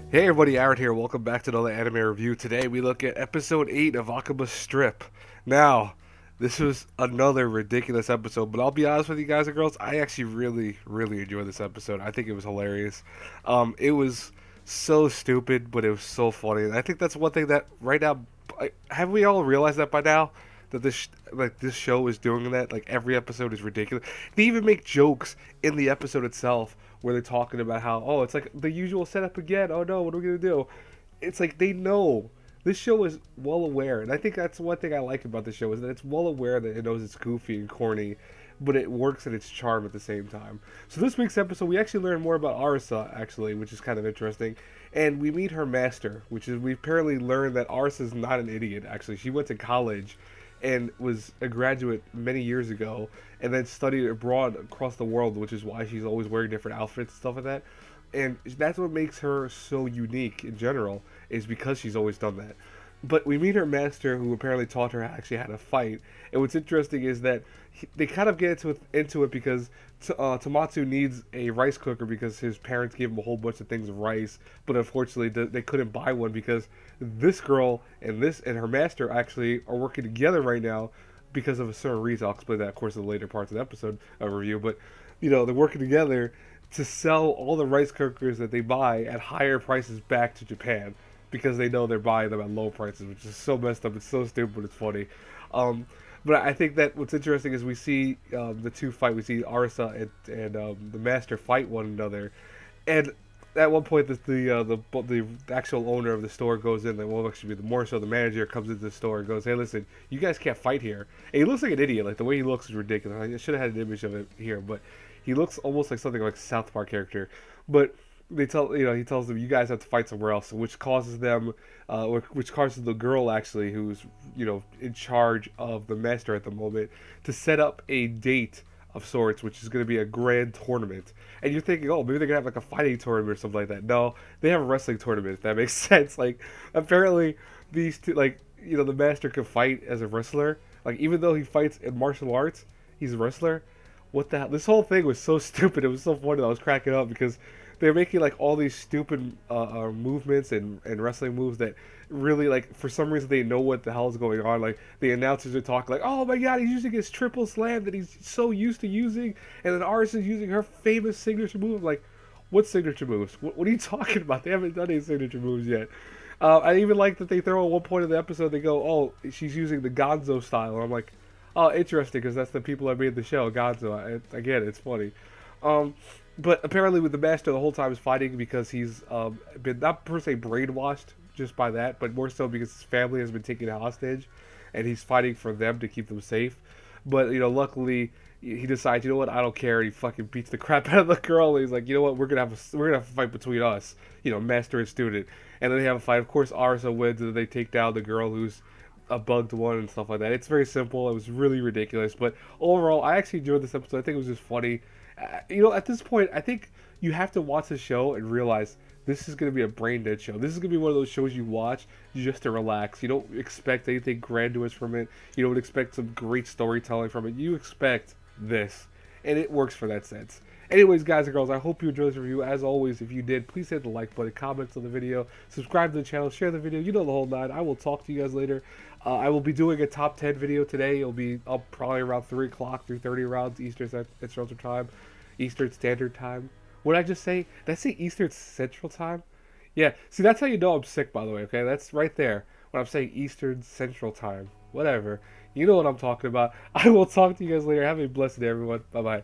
Hey everybody, Aaron here. Welcome back to another anime review. Today we look at episode 8 of Akiba Strip. Now, this was another ridiculous episode, but I'll be honest with you guys and girls, I actually really enjoyed this episode. I think it was hilarious. It was so stupid, but it was so funny. And I think that's one thing that right now, have we all realized that by now? That this show is doing that. Like every episode is ridiculous. They even make jokes in the episode itself where they're talking about how, oh, it's like the usual setup again. Oh no, what are we gonna do? It's like they know this show is well aware, and I think that's one thing I like about the show is that it's well aware that it knows it's goofy and corny, but it works in its charm at the same time. So this week's episode, we actually learn more about Arisa, actually, which is kind of interesting, and we meet her master, which is we apparently learned that Arisa is not an idiot. Actually, she went to college and was a graduate many years ago and then studied abroad across the world, which is why she's always wearing different outfits and stuff like that. And that's what makes her so unique in general, is because she's always done that. But we meet her master, who apparently taught her actually how to fight. And what's interesting is that they kind of get into it because Tomatsu needs a rice cooker because his parents gave him a whole bunch of things of rice, but unfortunately they couldn't buy one because this girl and her master actually are working together right now because of a certain reason. I'll explain that, of course, in the later parts of the episode review. But they're working together to sell all the rice cookers that they buy at higher prices back to Japan because they know they're buying them at low prices, which is so messed up. It's so stupid. It's funny. But I think that what's interesting is we see the two fight. We see Arisa and the Master fight one another, and at one point the actual owner of the store goes in. Well, actually, more so the manager comes into the store and goes, "Hey, listen, you guys can't fight here." And he looks like an idiot. Like the way he looks is ridiculous. I should have had an image of it here, but he looks almost like something like a South Park character. But he tells them you guys have to fight somewhere else, which causes them, which causes the girl actually who's in charge of the master at the moment to set up a date of sorts, which is going to be a grand tournament. And you're thinking, oh, maybe they're gonna have like a fighting tournament or something like that. No, they have a wrestling tournament. If that makes sense. Like apparently these two, like the master can fight as a wrestler. Like even though he fights in martial arts, he's a wrestler. What the hell? This whole thing was so stupid. It was so funny. I was cracking up because they're making like all these stupid movements and wrestling moves that really, like, for some reason they know what the hell is going on. Like the announcers are talking like, oh my god, he's using his triple slam that he's so used to using, and then Aris is using her famous signature move. Like, what signature moves? What are you talking about? They haven't done any signature moves yet. I even like that they throw at one point in the episode, they go, oh, she's using the Gonzo style, and I'm like, oh, interesting, because that's the people that made the show, Gonzo. Again, it's funny. Um, but apparently, with the master, the whole time is fighting because he's been not per se brainwashed just by that, but more so because his family has been taken hostage, and he's fighting for them to keep them safe. But luckily, he decides, you know what, I don't care. And he fucking beats the crap out of the girl. And he's like, you know what, we're gonna have a fight between us, master and student. And then they have a fight. Of course, Arisa wins, and then they take down the girl who's a bugged one and stuff like that. It's very simple. It was really ridiculous, but overall, I actually enjoyed this episode. I think it was just funny. At this point, I think you have to watch the show and realize this is going to be a brain dead show. This is going to be one of those shows you watch just to relax. You don't expect anything grandiose from it. You don't expect some great storytelling from it. You expect this, and it works for that sense. Anyways, guys and girls, I hope you enjoyed this review. As always, if you did, please hit the like button, comment on the video, subscribe to the channel, share the video. You know the whole nine. I will talk to you guys later. I will be doing a top 10 video today. It'll be up probably around 3 o'clock, 3:30 around Eastern Central Time. Eastern Standard Time. What did I just say? Did I say Eastern Central Time? Yeah, see, that's how you know I'm sick, by the way, okay? That's right there when I'm saying Eastern Central Time. Whatever. You know what I'm talking about. I will talk to you guys later. Have a blessed day, everyone. Bye-bye.